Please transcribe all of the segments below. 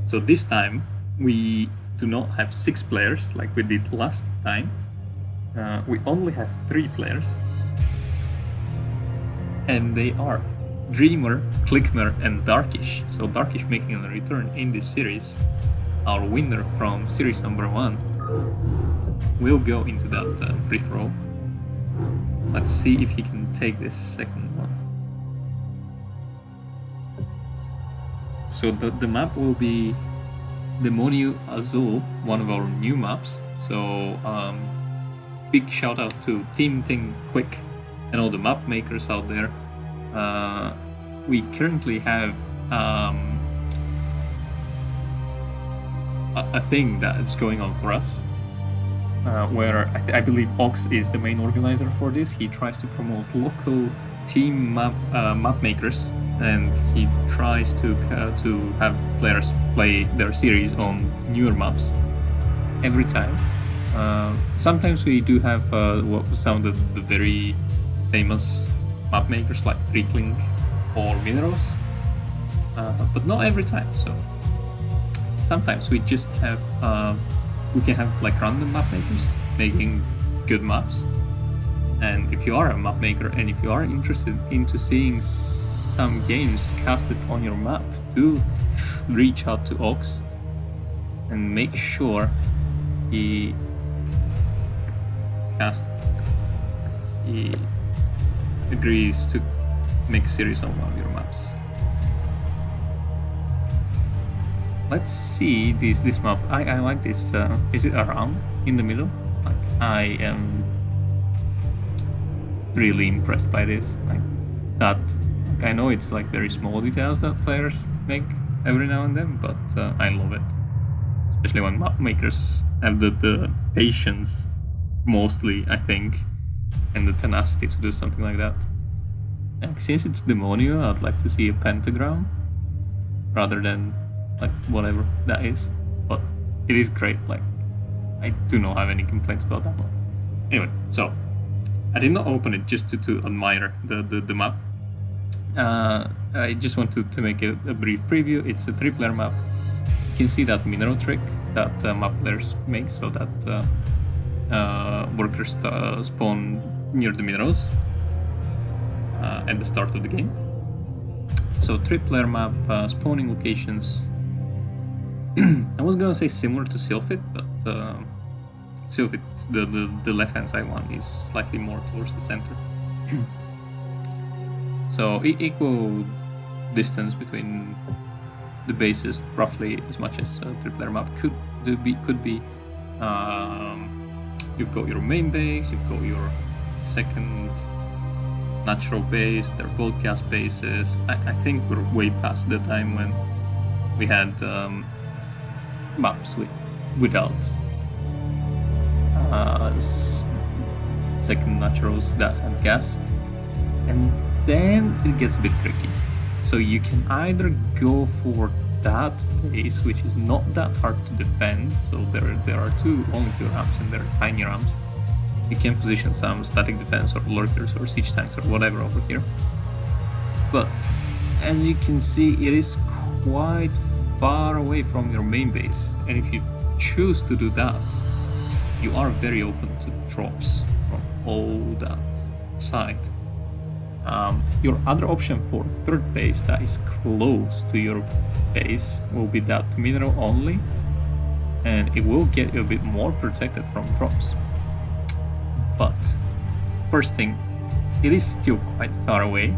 So this time we do not have 6 players like we did last time. We only have 3 players, and they are Dreamer, Clickmer, and Darkysh. So Darkysh making a return in this series. Our winner from series number 1 will go into that free-for-all. Let's see if he can take this second one. So the map will be Demonio Azul, one of our new maps. So big shout out to Team Think Quick and all the map makers out there. We currently have a thing that's going on for us, where I believe Ox is the main organizer for this. He tries to promote local team map makers, and he tries to have players play their series on newer maps every time. Sometimes we do have some of the very famous map makers like Freaklink or Mineros, but not every time. So sometimes we just have we can have like random map makers making good maps. And if you are a map maker and if you are interested into seeing some games casted on your map, do reach out to Ox and make sure he agrees to make a series on one of your maps. Let's see this map. I like this. Is it around in the middle? Like, I am really impressed by this. Like that. Like, I know it's like very small details that players make every now and then, but I love it. Especially when map makers have the patience, mostly I think, and the tenacity to do something like that. And since it's Demonio, I'd like to see a pentagram rather than like whatever that is. But it is great. Like, I do not have any complaints about that one. Anyway, so I did not open it just to admire the map. I just want to make a brief preview. It's a 3-player map. You can see that mineral trick that map players make, so that workers spawn near the minerals at the start of the game. So 3-player map, spawning locations. I was gonna say similar to Sylphid, but Sylphid, the left-hand side one, is slightly more towards the center. So equal distance between the bases, roughly as much as a 3-player map could be. You've got your main base, you've got your second natural base, they're broadcast bases. I think we're way past the time when we had maps without second naturals that have gas, and then it gets a bit tricky. So you can either go for that base, which is not that hard to defend, so there are only two ramps, and they're tiny ramps. You can position some static defense or lurkers or siege tanks or whatever over here. But as you can see, it is quite far away from your main base, and if you choose to do that, you are very open to drops from all that side. Your other option for third base that is close to your base will be that mineral only, and it will get you a bit more protected from drops. But first thing, it is still quite far away,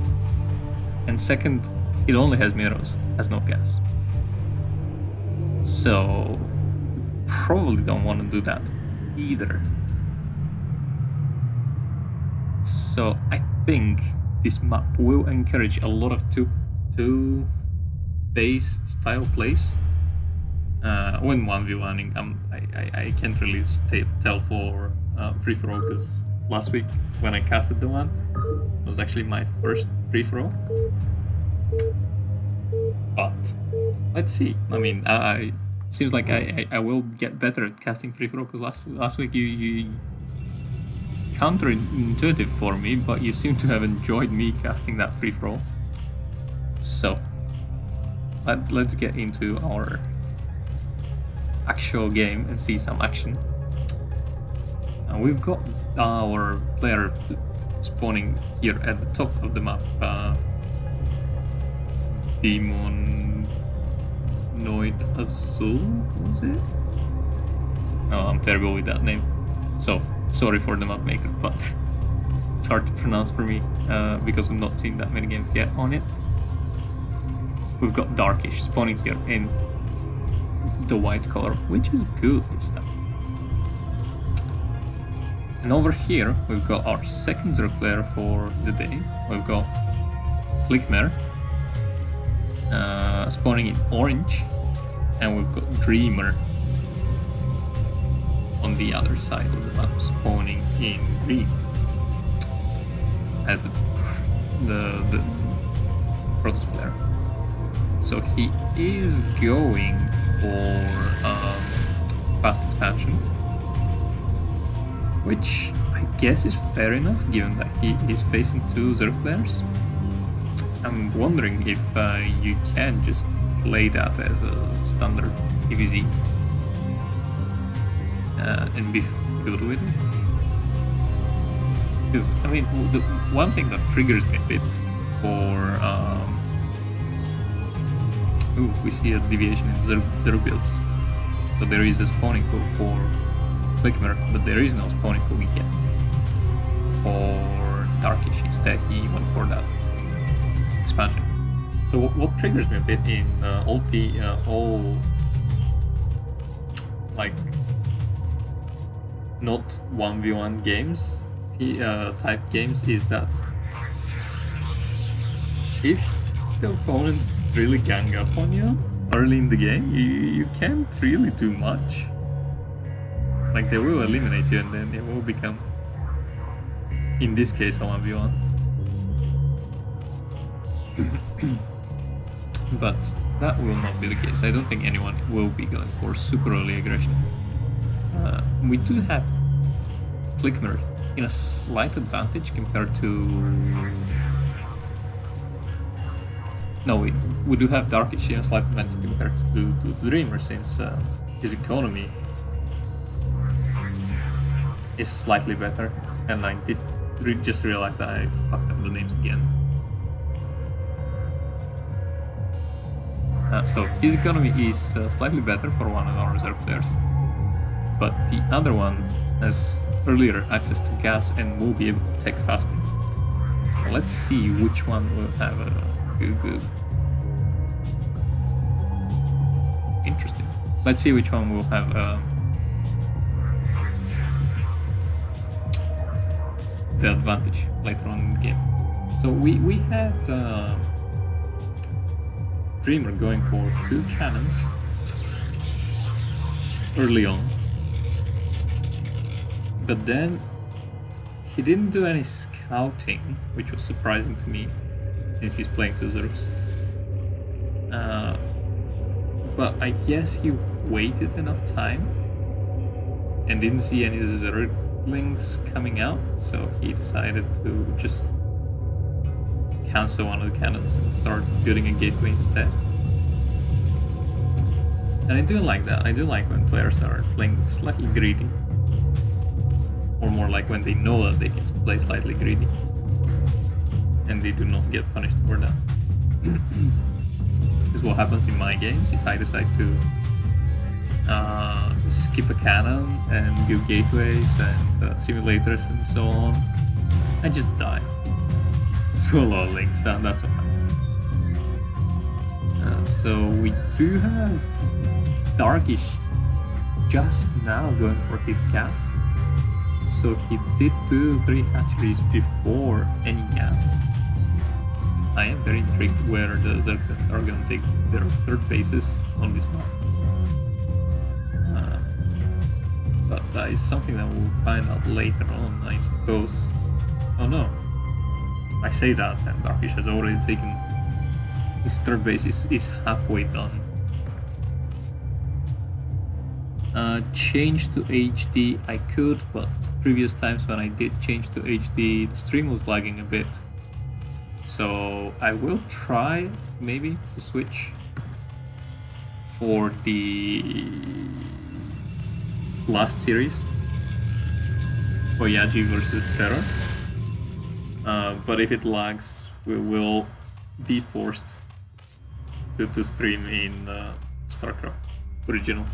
and second, it only has minerals, has no gas. So probably don't want to do that either. So I think this map will encourage a lot of two base style plays. When 1v1ing, I can't really tell for free-for-all, because last week when I casted the one, it was actually my first free-for-all. But let's see. I mean, it seems like I will get better at casting free-for-all, because last week you counterintuitive for me, but you seem to have enjoyed me casting that free-for-all. So let's get into our actual game and see some action. We've got our player spawning here at the top of the map. Demonoid Azul, was it? Oh, I'm terrible with that name. So, sorry for the map maker, but it's hard to pronounce for me because I've not seen that many games yet on it. We've got Darkysh spawning here in the white color, which is good this time. And over here, we've got our second zero player for the day. We've got Clickmer spawning in orange, and we've got Dreamer on the other side of the map spawning in green as the Protoss player. So he is going for fast expansion, which I guess is fair enough given that he is facing two zero players. I'm wondering if you can just play that as a standard EVZ and be good with it. Because, I mean, the one thing that triggers me a bit for... ooh, we see a deviation in zero builds. So there is a spawning pool for Clickmer, but there is no spawning pool yet for Darkysh. Instead, he went for that expansion. So what triggers me a bit in all like not 1v1 games type games is that if the opponents really gang up on you early in the game, you can't really do much. Like, they will eliminate you and then it will become, in this case, a 1v1. But that will not be the case. I don't think anyone will be going for super early aggression. We do have Clickmer in a slight advantage compared to... No, we do have Darkysh in a slight advantage compared to Dreamer, since his economy is slightly better. And I did just realize that I fucked up the names again. So his economy is slightly better for one of our reserve players, but the other one has earlier access to gas and will be able to take faster. So let's see which one will have a good. Interesting. Let's see which one will have the advantage later on in the game. So we had Dreamer going for two cannons early on, but then he didn't do any scouting, which was surprising to me since he's playing two zeros. But I guess he waited enough time and didn't see any zerglings coming out, so he decided to just cancel one of the cannons and start building a gateway instead. And I do like that. I do like when players are playing slightly greedy, or more like when they know that they can play slightly greedy and they do not get punished for that. This is what happens in my games if I decide to skip a cannon and build gateways and simulators and so on. I just die to a lot of links. That's what happens. So we do have Darkysh just now going for his gas. So he did do 3 hatcheries before any gas. I am very intrigued where the Zerglings are going to take their third bases on this map. But that is something that we'll find out later on, I suppose. Oh no. I say that, and Darkysh has already taken his third base, is halfway done. Change to HD I could, but previous times when I did change to HD, the stream was lagging a bit. So I will try maybe to switch for the last series, Voyage versus Terror. But if it lags, we will be forced to stream in StarCraft Original.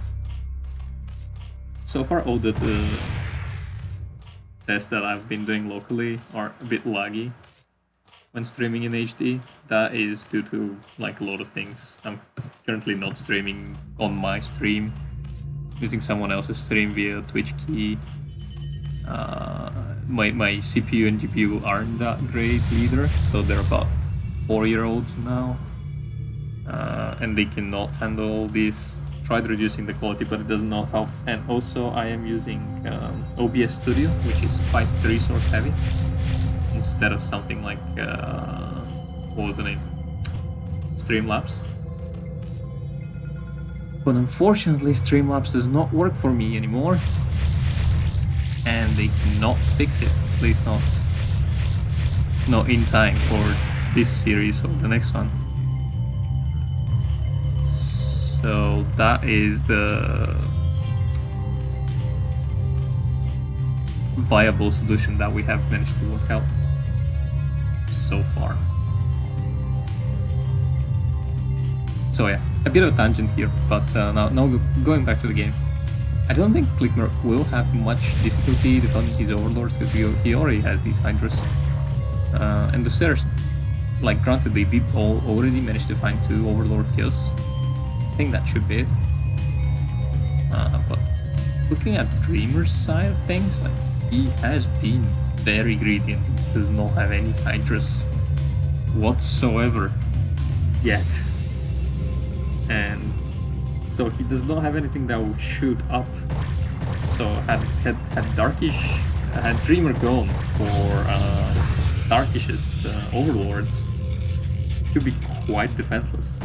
So far, all the tests that I've been doing locally are a bit laggy when streaming in HD. That is due to like a lot of things. I'm currently not streaming on my stream, using someone else's stream via Twitch key. My CPU and GPU aren't that great either, so they're about 4-year-olds now, and they cannot handle this. Tried reducing the quality, but it does not help. And also I am using OBS Studio, which is quite resource heavy, instead of something like what was the name? Streamlabs. But unfortunately Streamlabs does not work for me anymore, and they cannot fix it, at least not in time for this series or the next one. So that is the viable solution that we have managed to work out so far. So yeah, a bit of a tangent here, but now going back to the game. I don't think Clickmer will have much difficulty defending his overlords, because he already has these Hydras. And the Sears, like, granted, they did already manage to find 2 overlord kills. I think that should be it. But looking at Dreamer's side of things, like, he has been very greedy and does not have any Hydras whatsoever yet. And so he does not have anything that would shoot up. So had Darkysh, had Dreamer gone for Darkysh's overlords, he would be quite defenseless.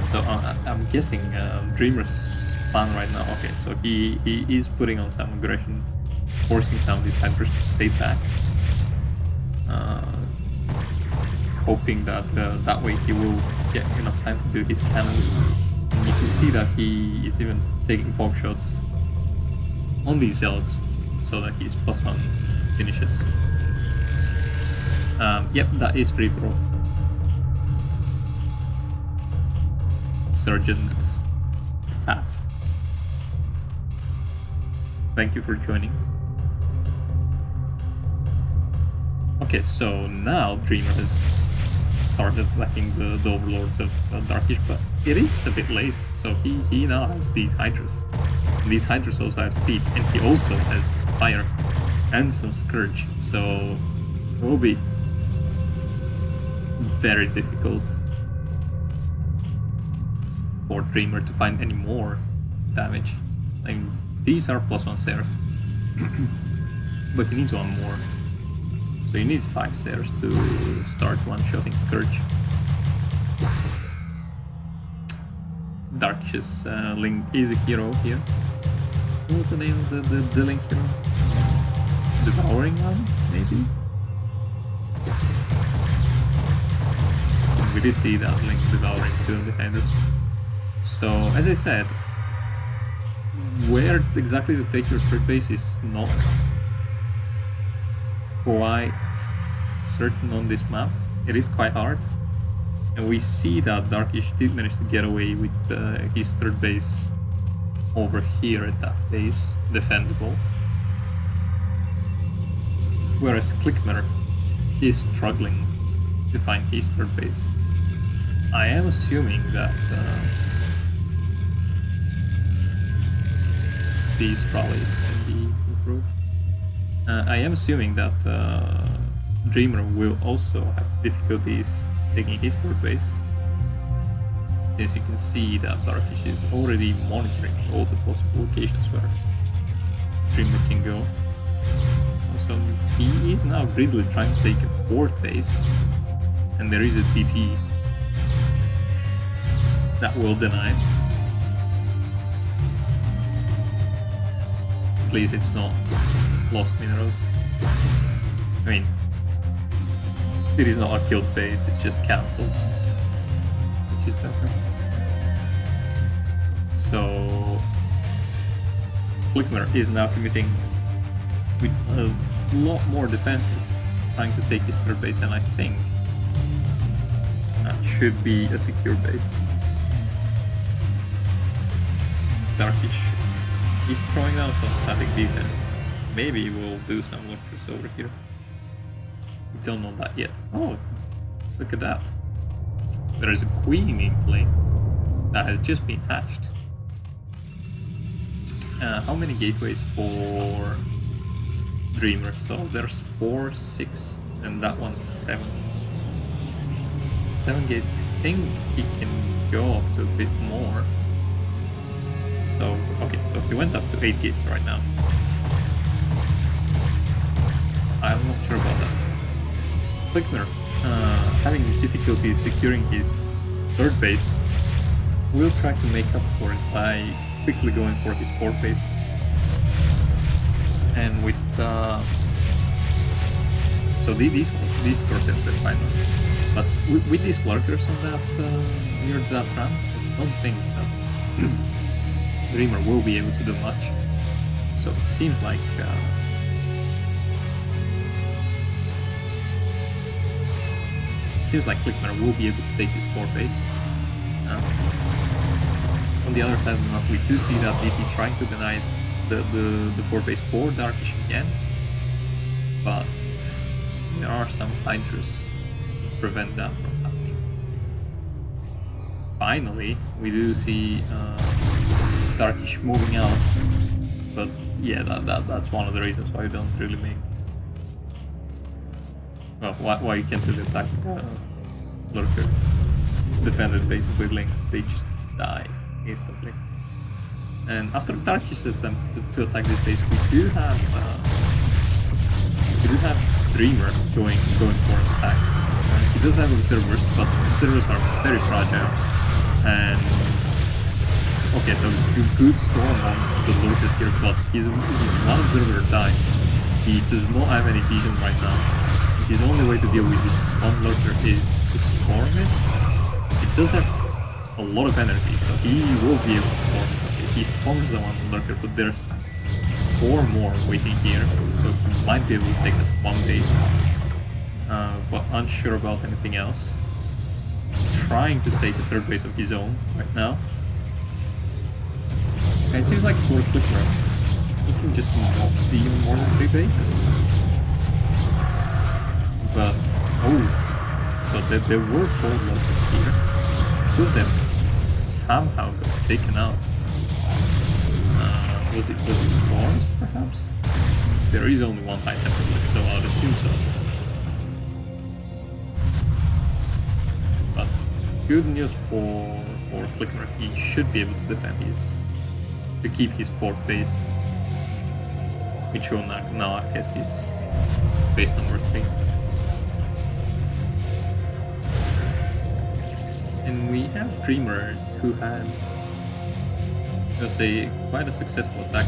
So I'm guessing Dreamer's plan right now. Okay, so he is putting on some aggression, forcing some of these Hydras to stay back, hoping that that way he will get enough time to build his cannons. And you can see that he is even taking poke shots on these Zealots so that his +1 finishes. Yep, that is free for all. Sergeant Fat, thank you for joining. Okay, so now Dreamer has started attacking the overlords of Darkysh, but it is a bit late. So he now has these Hydras. And these Hydras also have speed, and he also has Spire and some Scourge. So it will be very difficult for Dreamer to find any more damage. I mean, these are +1 Sears, but he needs 1 more. So you need 5 Sears to start one-shotting Scourge. Darkish's Link is a hero here. What was the name of the Link hero? Devouring One, maybe? We did see that Link devouring 2 behind us. So, as I said, where exactly to take your third base is not quite certain on this map. It is quite hard, and we see that Darkysh did manage to get away with his third base over here at that base, defendable, whereas Clickmer is struggling to find his third base. I am assuming that these trolleys can be improved. I am assuming that Dreamer will also have difficulties taking his third base, since you can see that Darkysh is already monitoring all the possible locations where Dreamer can go. Also, he is now greedily trying to take a 4th base, and there is a DT that will deny. At least it's not lost minerals. I mean, it is not a killed base, it's just cancelled, which is better. Clickmer is now committing with a lot more defenses, trying to take his third base, and I think that should be a secure base. Darkysh is throwing down some static defense. Maybe we'll do some lurkers over here. We don't know that yet. Oh, look at that. There is a queen in play that has just been hatched. How many gateways for Dreamer? So there's 4, 6, and that one's 7. 7 gates. I think he can go up to a bit more. So, okay, so he went up to 8 gates right now. I'm not sure about that. Clickmer, having difficulty securing his third base, will try to make up for it by quickly going for his fourth base. And with so these crosshaires are fine, but with these lurkers on that near that ramp, I don't think that Dreamer will be able to do much. So it seems like Clickmer will be able to take his fourth base. On the other side of the map, we do see that DT trying to deny the 4 base for Darkysh again, but there are some hydras to prevent that from happening. Finally, we do see Darkysh moving out, but yeah, that's one of the reasons why you don't really make, well, why you can't really attack lurker defended bases with links. They just die instantly. And after Darkish's attempt to attack this base, we do have Dreamer going for an attack. He does have observers, but observers are very fragile. And okay, so you could storm on the lurkers here, but he's one observer died. He does not have any vision right now. His only way to deal with this one lurker is to storm it. It does have a lot of energy, so he will be able to storm it. Okay, he storms the one lurker, but there's 4 more waiting here, so he might be able to take that one base, but unsure about anything else. Trying to take the third base of his own right now. And it seems like for Clickmer, he can just not be on more than 3 bases. But, oh, so there were 4 lurkers here. 2 of them somehow got taken out. Was it storms, perhaps? There is only one high temper left, so I'd assume so. But good news for Clickmer. He should be able to defend to keep his 4th base, which will now act as his base number 3. And we have Dreamer, who had, let's say, quite a successful attack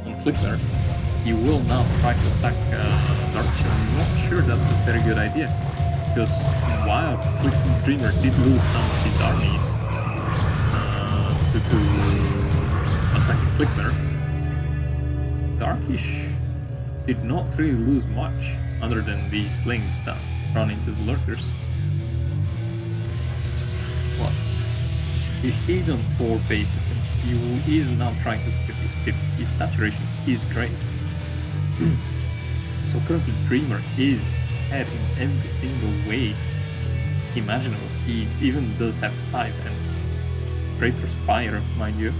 on Clickmer. He will now try to attack Darkysh. I'm not sure that's a very good idea, because while Dreamer did lose some of his armies to attack Clickmer, Darkysh did not really lose much other than these slings that run into the lurkers. But he is on 4 bases and he is now trying to secure his 5th. His saturation is great. So currently Dreamer is ahead in every single way imaginable. He even does have Hive and Traitor Spire, mind you.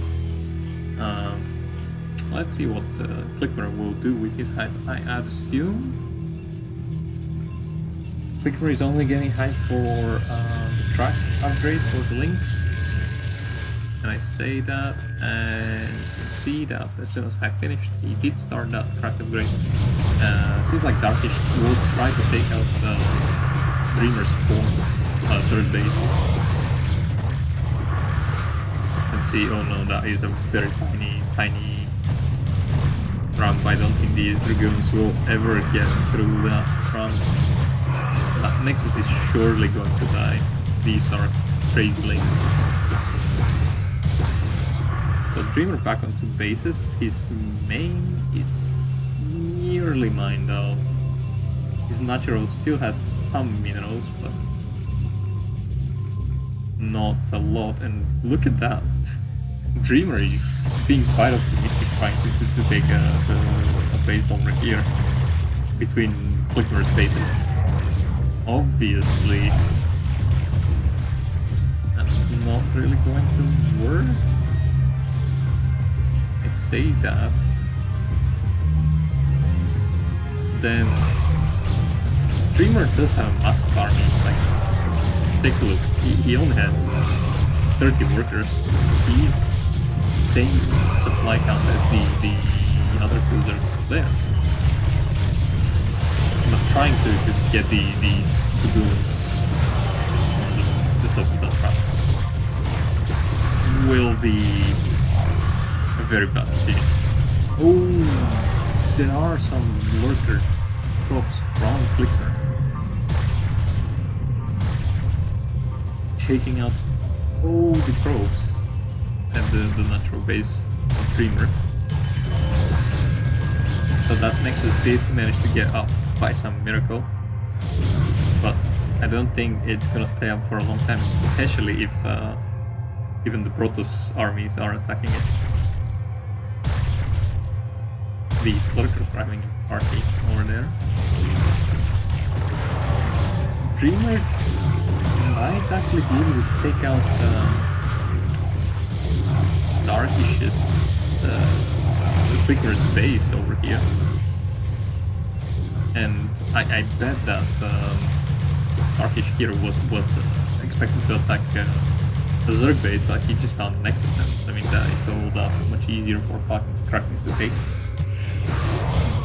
Let's see what Clickmer will do with his Hive. I'd assume Clickmer is only getting Hive for the track upgrade for the links. And I say that, and you can see that as soon as I finished, he did start that track upgrade. Seems like Darkysh will try to take out Dreamer's 3rd base. And see, oh no, that is a very tiny ramp. I don't think these Dragoons will ever get through that ramp. That Nexus is surely going to die. These are crazy links. So Dreamer back onto bases. His main is nearly mined out. His natural still has some minerals, but not a lot. And look at that. Dreamer is being quite optimistic, trying to take a base over here between Clickmer's bases. Obviously, that's not really going to work. I say that. Then Dreamer does have a massive army. Like, take a look. He only has 30 workers. He's same supply count as the other two Zerg players. I'm not trying to get these baboons on the top of that trap. Will be a very bad decision. Oh, there are some lurker drops from Clickmer. Taking out all the probes and the natural base of Dreamer. So that Nexus did manage to get up by some miracle, but I don't think it's gonna stay up for a long time, especially if even the Protoss armies are attacking it. These lurkers are having a party over there. Dreamer might actually be able to take out Darkysh's Clicker's base over here, and I bet that Darkysh here was expecting to attack the Zerg base, but he just found Nexus, and I mean that is all that much easier for Krakens to take.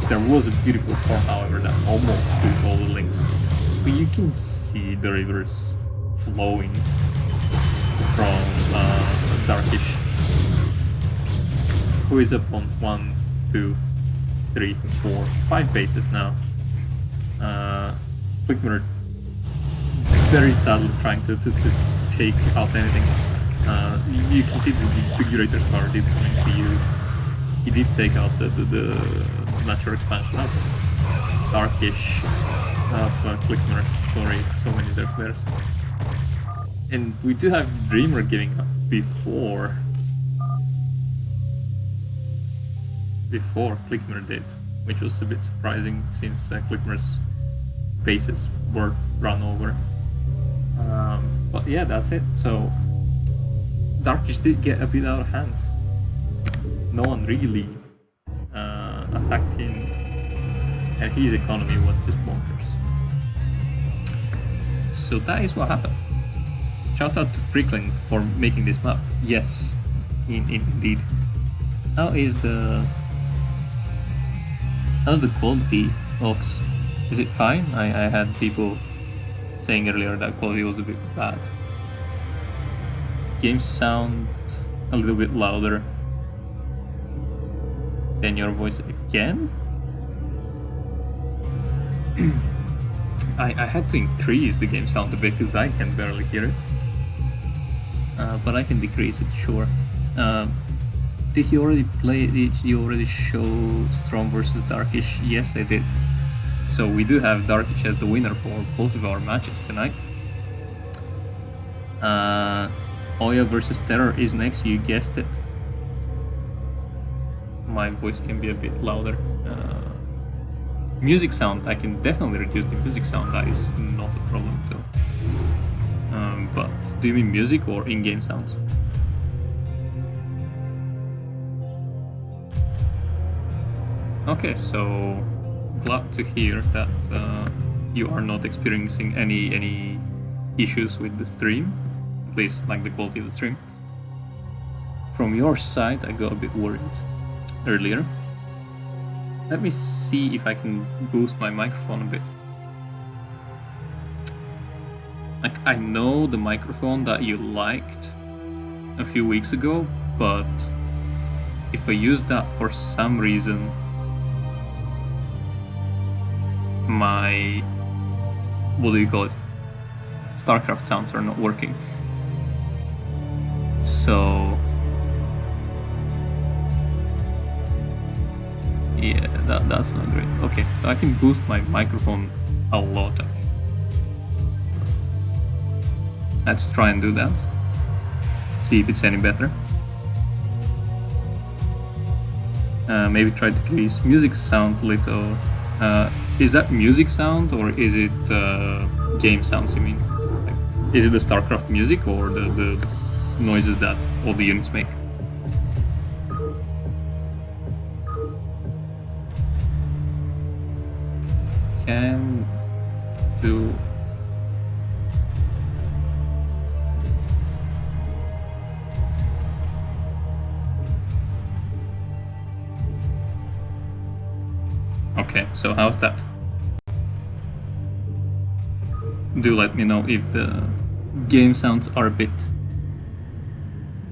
There was a beautiful storm, however, that almost took all the links, but you can see the rivers flowing from Darkysh, who is up on 1, 2, 3, 4, 5 bases now. Clickmer very sadly trying to take out anything. You can see the Curator's power did come into use. He did take out the natural expansion of Darkysh, of Clickmer. Sorry, so many Zerg players. And we do have Dreamer giving up before Clickmer did, which was a bit surprising since Clickmer's bases were run over. But yeah, that's it. So Darkysh did get a bit out of hand. No one really attacked him, and his economy was just bonkers. So that is what happened. Shout out to Freakling for making this map. Yes, indeed. How's the quality, Ox? Is it fine? I had people saying earlier that quality was a bit bad. Games sound a little bit louder than your voice again? I had to increase the game sound a bit because I can barely hear it. But I can decrease it, sure. Did you already show Storm versus Darkysh? Yes, I did. So we do have Darkysh as the winner for both of our matches tonight. Oya versus Terror is next, you guessed it. My voice can be a bit louder. Music sound, I can definitely reduce the music sound, that is not a problem too. But do you mean music or in-game sounds? Okay, so glad to hear that you are not experiencing any issues with the stream, at least like the quality of the stream. From your side, I got a bit worried earlier. Let me see if I can boost my microphone a bit. Like, I know the microphone that you liked a few weeks ago, but if I use that for some reason, my, what do you call it, StarCraft sounds are not working. So Yeah, that's not great. Okay, so I can boost my microphone a lot. Let's try and do that. See if it's any better. Maybe try to decrease music sound a little. Is that music sound or is it game sounds, you mean? Like, is it the StarCraft music or the noises that all the units make? Can do... Okay, so how's that? Do let me know if the game sounds are a bit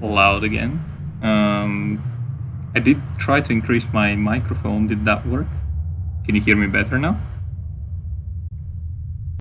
loud again. I did try to increase my microphone. Did that work? Can you hear me better now?